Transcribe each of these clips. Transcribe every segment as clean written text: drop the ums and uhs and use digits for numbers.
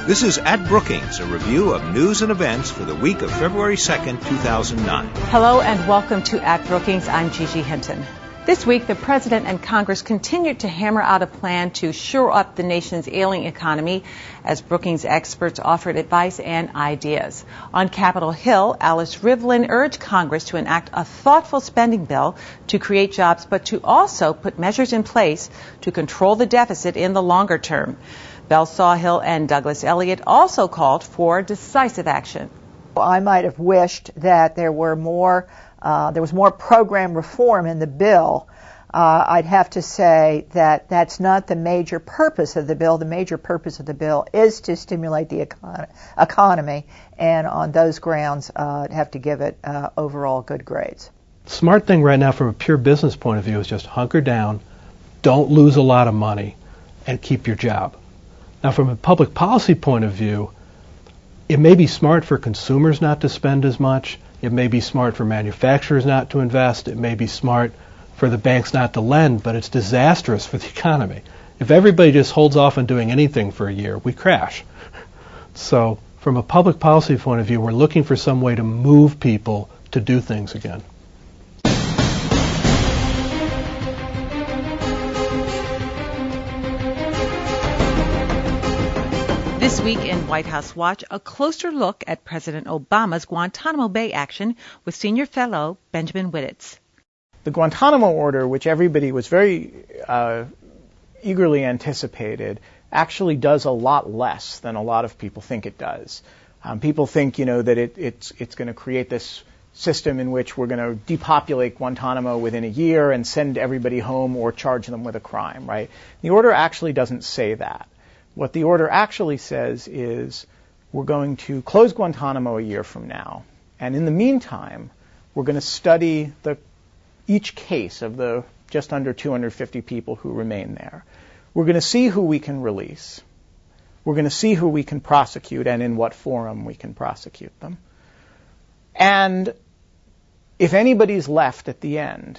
This is At Brookings, a review of news and events for the week of February 2nd, 2009. Hello and welcome to At Brookings. I'm Gigi Hinton. This week, the President and Congress continued to hammer out a plan to shore up the nation's ailing economy as Brookings experts offered advice and ideas. On Capitol Hill, Alice Rivlin urged Congress to enact a thoughtful spending bill to create jobs, but to also put measures in place to control the deficit in the longer term. Bell Sawhill and Douglas Elliott also called for decisive action. I might have wished that there was more program reform in the bill. I'd have to say that that's not the major purpose of the bill. The major purpose of the bill is to stimulate the economy, and on those grounds, I'd have to give it overall good grades. Smart thing right now from a pure business point of view is just hunker down, don't lose a lot of money, and keep your job. Now, from a public policy point of view, it may be smart for consumers not to spend as much. It may be smart for manufacturers not to invest. It may be smart for the banks not to lend, but it's disastrous for the economy. If everybody just holds off on doing anything for a year, we crash. So, from a public policy point of view, we're looking for some way to move people to do things again. This week in White House Watch, a closer look at President Obama's Guantanamo Bay action with senior fellow Benjamin Wittes. The Guantanamo order, which everybody was very eagerly anticipated, actually does a lot less than a lot of people think it does. People think, that it's going to create this system in which we're going to depopulate Guantanamo within a year and send everybody home or charge them with a crime, right? The order actually doesn't say that. What the order actually says is we're going to close Guantanamo a year from now, and in the meantime, we're going to study each case of the just under 250 people who remain there. We're going to see who we can release. We're going to see who we can prosecute and in what forum we can prosecute them. And if anybody's left at the end,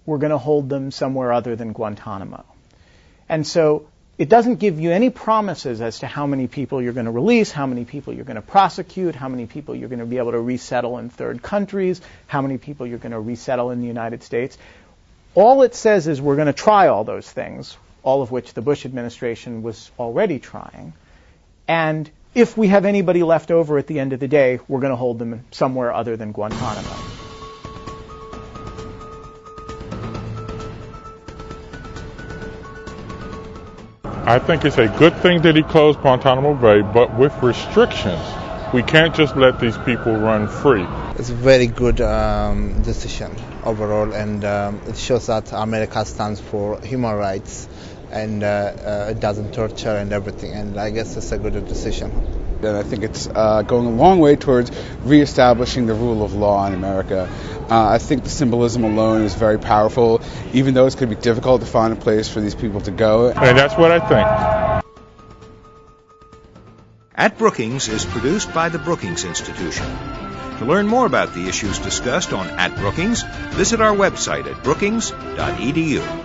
we're going to hold them somewhere other than Guantanamo. And so it doesn't give you any promises as to how many people you're going to release, how many people you're going to prosecute, how many people you're going to be able to resettle in third countries, how many people you're going to resettle in the United States. All it says is we're going to try all those things, all of which the Bush administration was already trying. And if we have anybody left over at the end of the day, we're going to hold them somewhere other than Guantanamo. I think it's a good thing that he closed Guantanamo Bay, but with restrictions. We can't just let these people run free. It's a very good decision overall, and it shows that America stands for human rights and it doesn't torture and everything, and I guess it's a good decision. And I think it's going a long way towards reestablishing the rule of law in America. I think the symbolism alone is very powerful, even though it's going to be difficult to find a place for these people to go. And that's what I think. At Brookings is produced by the Brookings Institution. To learn more about the issues discussed on At Brookings, visit our website at brookings.edu.